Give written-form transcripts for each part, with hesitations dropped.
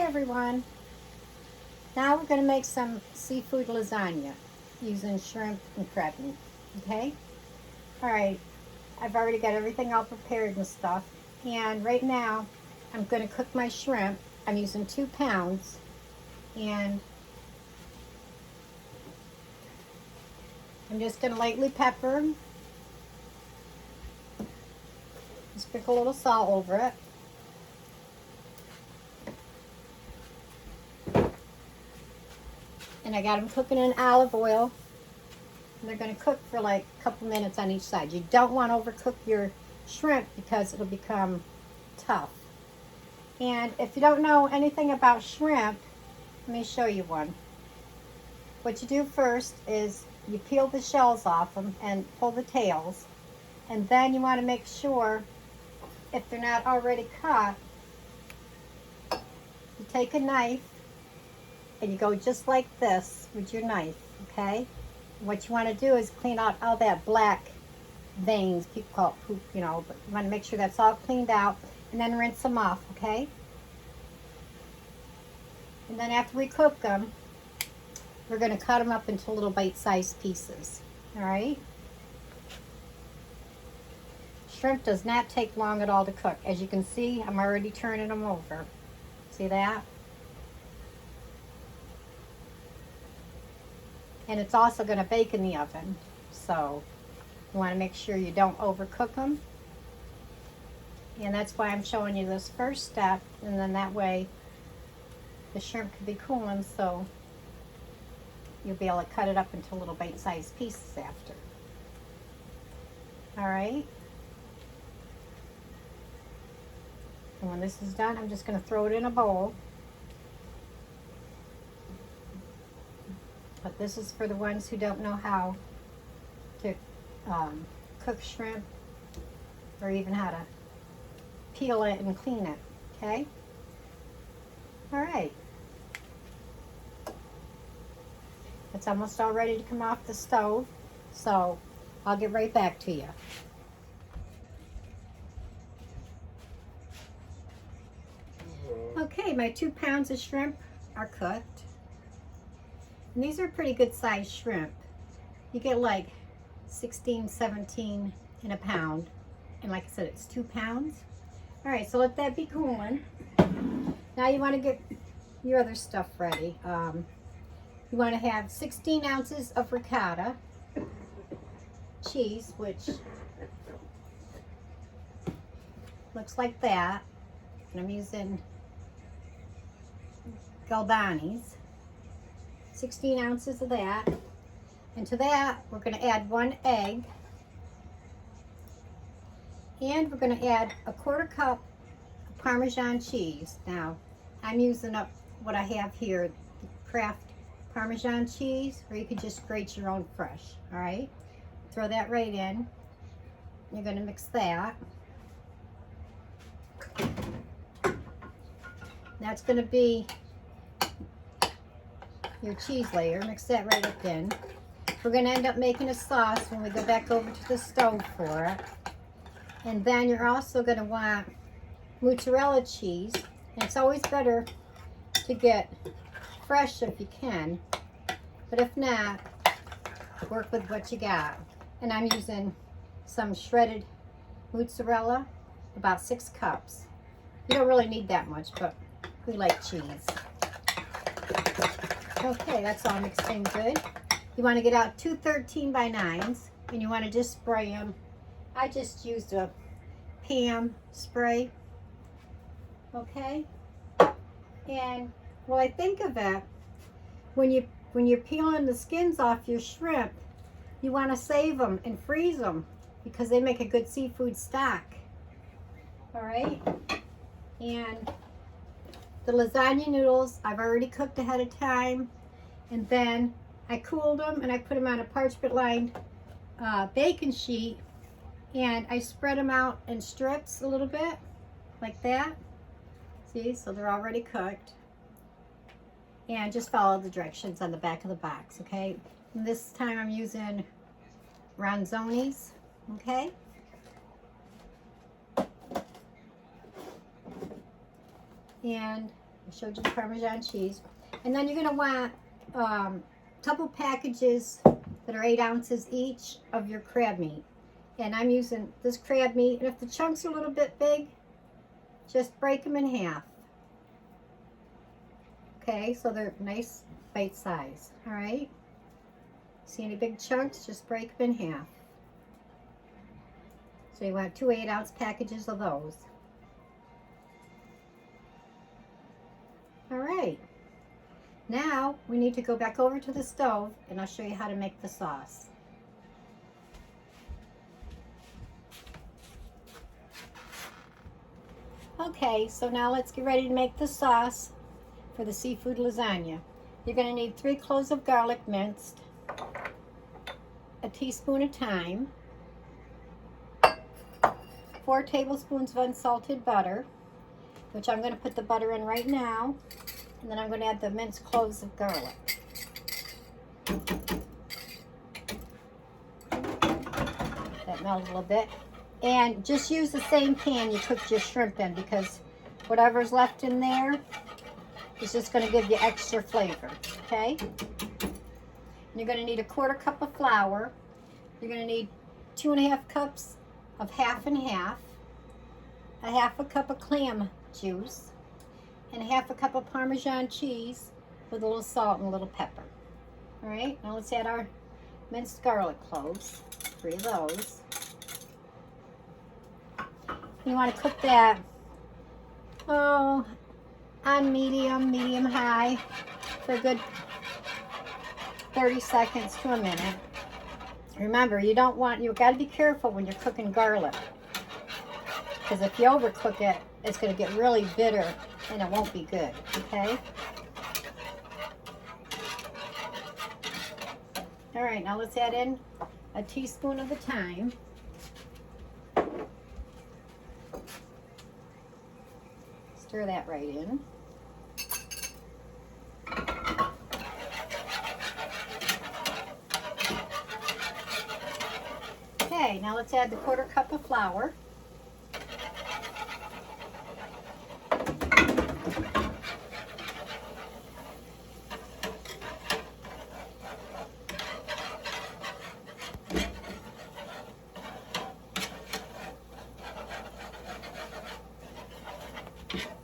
everyone. Now we're going to make some seafood lasagna using shrimp and crab meat. Okay? Alright, I've already got everything all prepared and stuff. And right now, I'm going to cook my shrimp. I'm using 2 pounds. And I'm just going to lightly pepper them. Sprinkle a little salt over it. And I got them cooking in olive oil. And they're going to cook for like a couple minutes on each side. You don't want to overcook your shrimp because it'll become tough. And if you don't know anything about shrimp, let me show you one. What you do first is you peel the shells off them and pull the tails. And then you want to make sure, if they're not already cut, you take a knife and you go just like this with your knife, okay? What you want to do is clean out all that black veins. People call it poop, you know, but you want to make sure that's all cleaned out and then rinse them off, okay? And then after we cook them, we're going to cut them up into little bite-sized pieces, all right? Shrimp does not take long at all to cook. As you can see, I'm already turning them over. See that? And it's also going to bake in the oven. So you want to make sure you don't overcook them. And that's why I'm showing you this first step. And then that way the shrimp can be cooling, so you'll be able to cut it up into little bite-sized pieces after. All right. And when this is done, I'm just going to throw it in a bowl. But this is for the ones who don't know how to cook shrimp or even how to peel it and clean it, okay? All right. It's almost all ready to come off the stove, so I'll get right back to you. Okay, my 2 pounds of shrimp are cooked. And these are pretty good sized shrimp. You get like 16, 17 in a pound. And like I said, it's 2 pounds. All right, so let that be cooling. Now you want to get your other stuff ready. You want to have 16 ounces of ricotta cheese, which looks like that. And I'm using Galbani's. 16 ounces of that. And to that, we're going to add 1 egg. And we're going to add a 1/4 cup of Parmesan cheese. Now, I'm using up what I have here, the Kraft Parmesan cheese, or you could just grate your own fresh, all right? Throw that right in. You're going to mix that. That's going to be your cheese layer. Mix that right up in. We're going to end up making a sauce when we go back over to the stove for it. And then you're also going to want mozzarella cheese. And it's always better to get fresh if you can. But if not, work with what you got. And I'm using some shredded mozzarella, about 6 cups. You don't really need that much, but we like cheese. Okay, that's all mixed in good. You want to get out 2 13x9s, and you want to just spray them. I just used a Pam spray. Okay? And while I think of it, when you're peeling the skins off your shrimp, you want to save them and freeze them because they make a good seafood stock. All right? And the lasagna noodles, I've already cooked ahead of time, and then I cooled them and I put them on a parchment-lined baking sheet, and I spread them out in strips a little bit, like that. See, so they're already cooked. And just follow the directions on the back of the box, okay? And this time I'm using Ronzoni's, okay? And I showed you the Parmesan cheese. And then you're going to want a couple packages that are 8 ounces each of your crab meat. And I'm using this crab meat. And if the chunks are a little bit big, just break them in half. Okay, so they're nice bite size. All right. See any big chunks? Just break them in half. So you want 2 8-ounce packages of those. All right. Now we need to go back over to the stove and I'll show you how to make the sauce. Okay, so now let's get ready to make the sauce for the seafood lasagna. You're going to need 3 cloves of garlic minced, a teaspoon of thyme, 4 tablespoons of unsalted butter, which I'm going to put the butter in right now, and then I'm going to add the minced cloves of garlic. That melted a little bit. And just use the same pan you cooked your shrimp in, because whatever's left in there is just going to give you extra flavor, okay? And you're going to need a 1/4 cup of flour. You're going to need 2 1/2 cups of half and half, a 1/2 cup of clam juice, and a 1/2 cup of Parmesan cheese with a little salt and a little pepper. All right, now let's add our minced garlic cloves, 3 of those. You want to cook that, on medium high for a good 30 seconds to a minute. Remember, you've got to be careful when you're cooking garlic, because if you overcook it, it's going to get really bitter and it won't be good, okay? All right, now let's add in a teaspoon of the thyme. Stir that right in. Okay, now let's add the 1/4 cup of flour.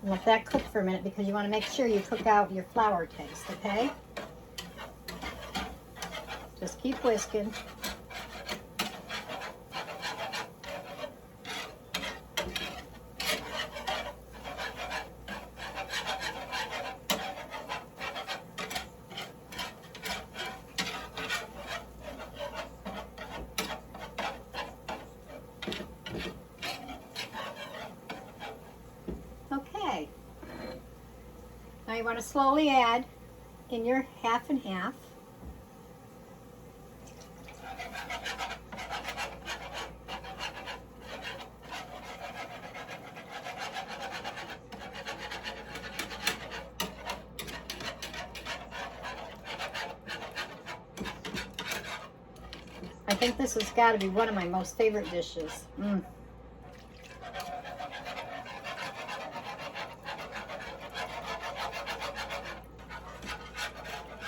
And let that cook for a minute, because you want to make sure you cook out your flour taste, okay? Just keep whisking. Okay. Now you want to slowly add in your half and half. I think this has got to be one of my most favorite dishes.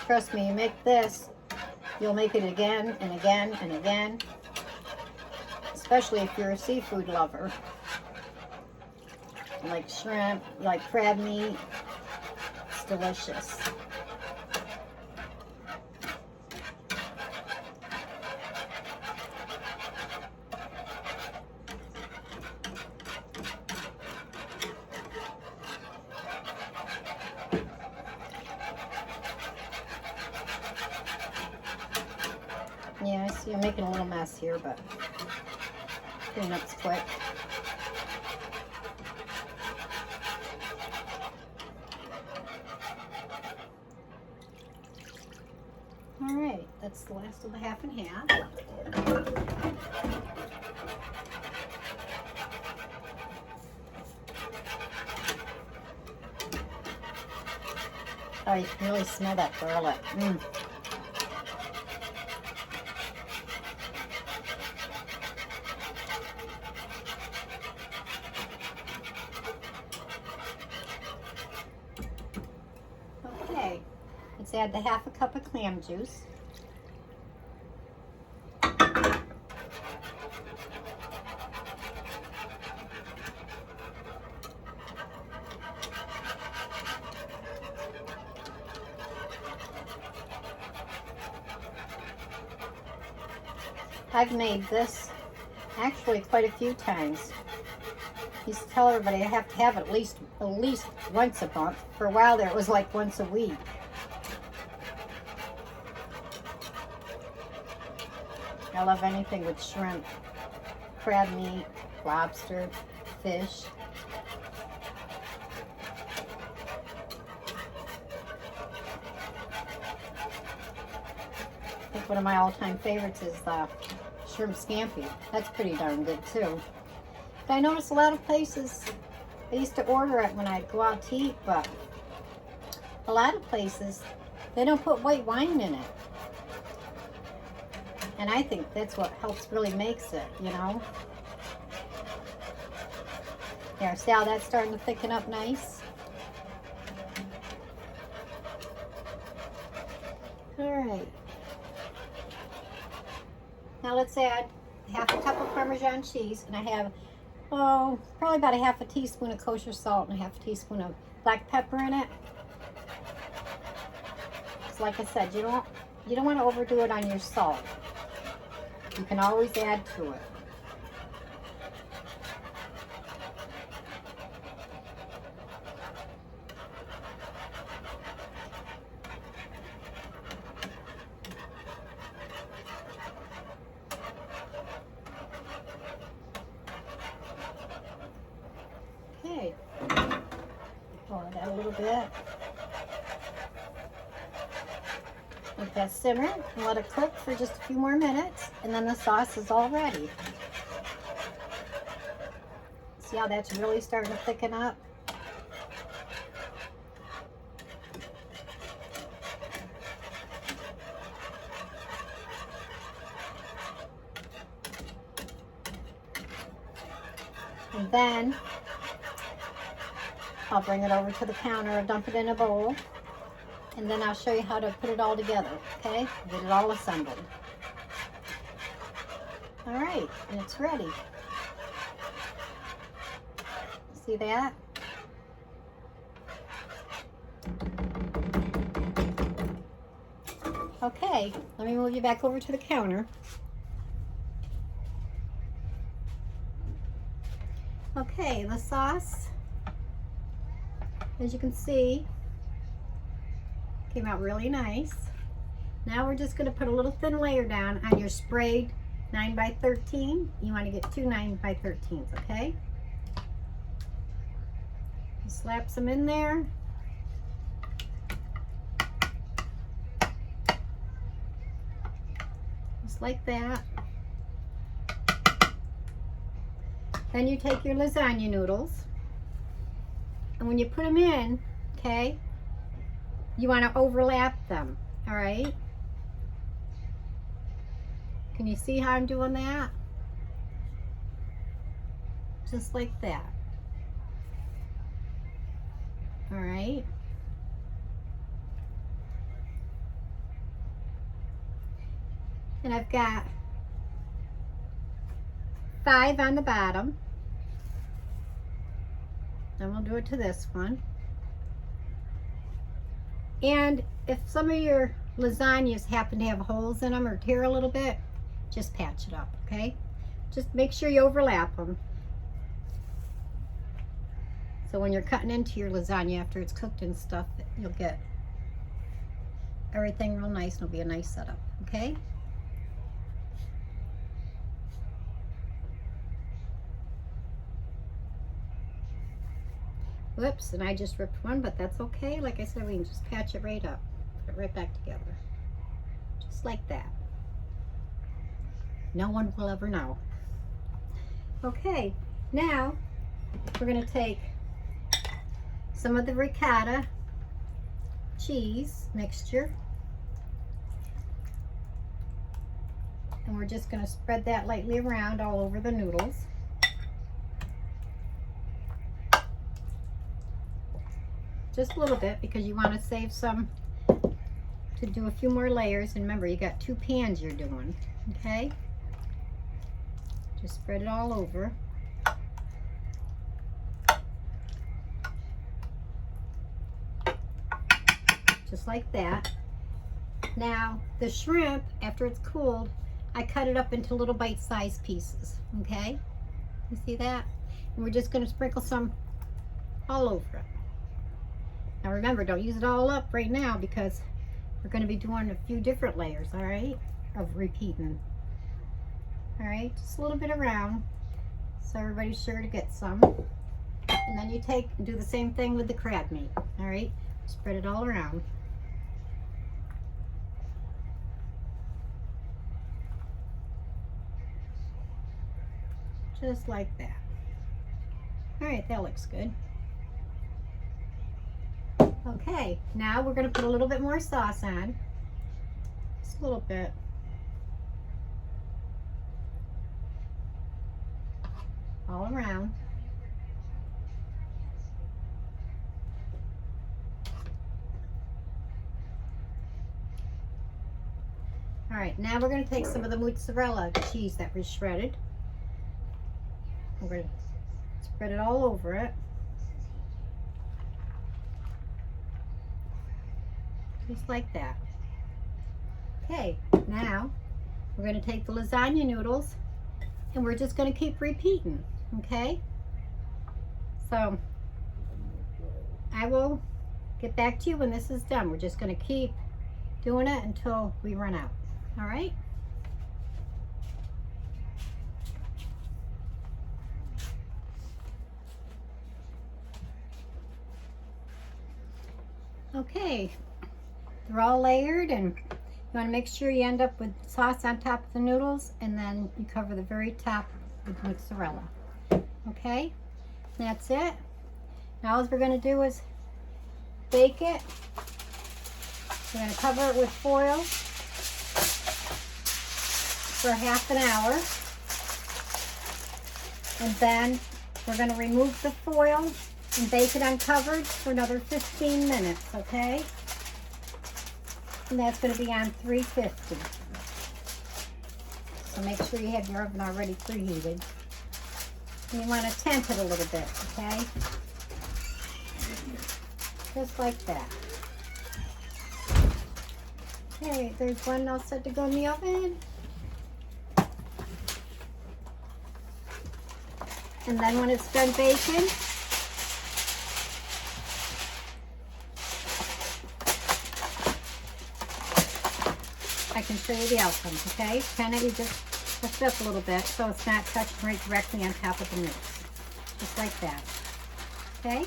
Trust me, you make this, you'll make it again and again and again, especially if you're a seafood lover. Like shrimp, like crab meat, it's delicious. Yeah, I see I'm making a little mess here, but cleanup's quick. All right, that's the last of the half and half. Oh, you can really smell that garlic. Let's add the 1/2 cup of clam juice. I've made this actually quite a few times. I used to tell everybody I have to have it at least once a month. For a while there it was like once a week. I love anything with shrimp, crab meat, lobster, fish. I think one of my all-time favorites is the shrimp scampi. That's pretty darn good too. But I notice a lot of places, I used to order it when I'd go out to eat, but a lot of places, they don't put white wine in it. And I think that's what helps really makes it, you know. There, see how that's starting to thicken up nice? All right. Now let's add 1/2 cup of Parmesan cheese, and I have, probably about 1/2 teaspoon of kosher salt and 1/2 teaspoon of black pepper in it. So like I said, you don't want to overdo it on your salt. You can always add to it. Okay, pour that a little bit. Let that simmer and let it cook for just a few more minutes, and then the sauce is all ready. See how that's really starting to thicken up? And then I'll bring it over to the counter and dump it in a bowl. And then I'll show you how to put it all together, okay? Get it all assembled. All right, and it's ready. See that? Okay, let me move you back over to the counter. Okay, the sauce, as you can see, came out really nice. Now we're just going to put a little thin layer down on your sprayed 9x13. You want to get 2 9x13s, okay? Slap some in there. Just like that. Then you take your lasagna noodles, and when you put them in, okay, you want to overlap them, all right? Can you see how I'm doing that? Just like that. All right. And I've got 5 on the bottom. Then we'll do it to this one. And if some of your lasagnas happen to have holes in them or tear a little bit, just patch it up, okay? Just make sure you overlap them. So when you're cutting into your lasagna after it's cooked and stuff, you'll get everything real nice and it'll be a nice setup, okay? Whoops, and I just ripped one, but that's okay. Like I said, we can just patch it right up. Put it right back together. Just like that. No one will ever know. Okay, now we're going to take some of the ricotta cheese mixture, and we're just going to spread that lightly around all over the noodles. Just a little bit, because you want to save some to do a few more layers. And remember, you got 2 pans you're doing, okay? Just spread it all over. Just like that. Now, the shrimp, after it's cooled, I cut it up into little bite-sized pieces, okay? You see that? And we're just gonna sprinkle some all over it. Now remember, don't use it all up right now because we're gonna be doing a few different layers, all right? Of repeating. All right, just a little bit around so everybody's sure to get some. And then you take and do the same thing with the crab meat, all right? Spread it all around. Just like that. All right, that looks good. Okay, now we're gonna put a little bit more sauce on. Just a little bit. All around. All right, now we're gonna take some of the mozzarella cheese that we shredded. We're gonna spread it all over it. Just like that. Okay, now we're going to take the lasagna noodles and we're just going to keep repeating, okay? So I will get back to you when this is done. We're just going to keep doing it until we run out, all right? Okay, they're all layered, and you want to make sure you end up with sauce on top of the noodles, and then you cover the very top with mozzarella. Okay, that's it. Now all we're going to do is bake it. We're going to cover it with foil for half an hour, and then we're going to remove the foil and bake it uncovered for another 15 minutes, okay? And that's going to be on 350. So make sure you have your oven already preheated. And you want to temp it a little bit, okay? Just like that. Okay, there's one all set to go in the oven. And then when it's done baking, I can show you the outcome, okay? Kind of, you just lift it up a little bit so it's not touching right directly on top of the noodles. Just like that, okay?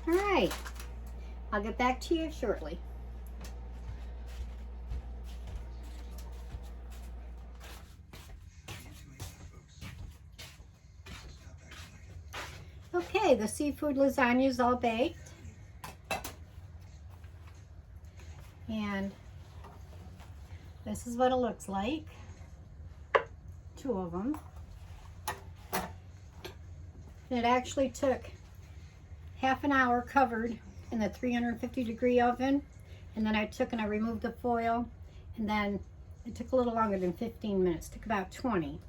All right, I'll get back to you shortly. Okay, the seafood lasagna is all baked. And this is what it looks like. 2 of them. And it actually took half an hour covered in the 350-degree oven. And then I took and I removed the foil. And then it took a little longer than 15 minutes. It took about 20.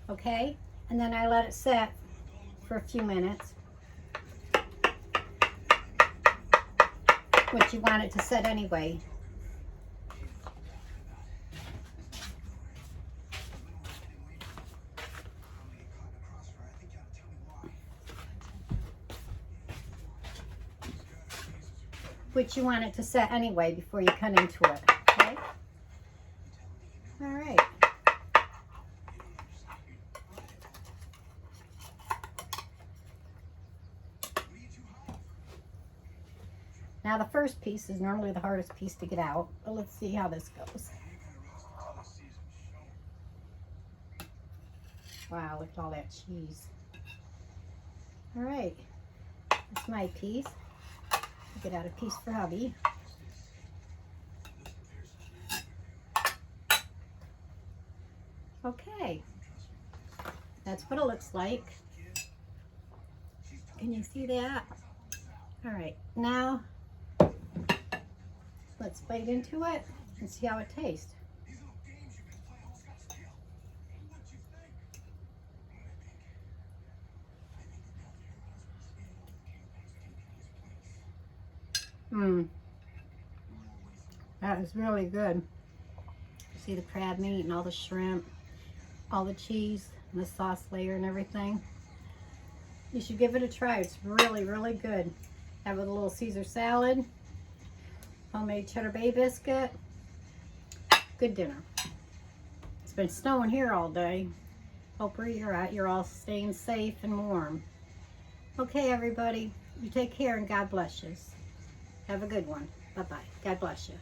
Okay? And then I let it set for a few minutes. Which you want it to set anyway. Which you want it to set anyway before you cut into it, okay? All right. Now the first piece is normally the hardest piece to get out, but let's see how this goes. Wow, look at all that cheese. All right, that's my piece. Get out a piece for hubby. Okay, that's what it looks like. Can you see that? All right, now Let's bite into it and see how it tastes. Mmm. That is really good. See the crab meat and all the shrimp, all the cheese and the sauce layer and everything. You should give it a try. It's really, really good. Have it with a little Caesar salad, homemade cheddar bay biscuit. Good dinner. It's been snowing here all day. Hope where you're at, you're all staying safe and warm. Okay, everybody, you take care and God bless you. Have a good one. Bye-bye. God bless you.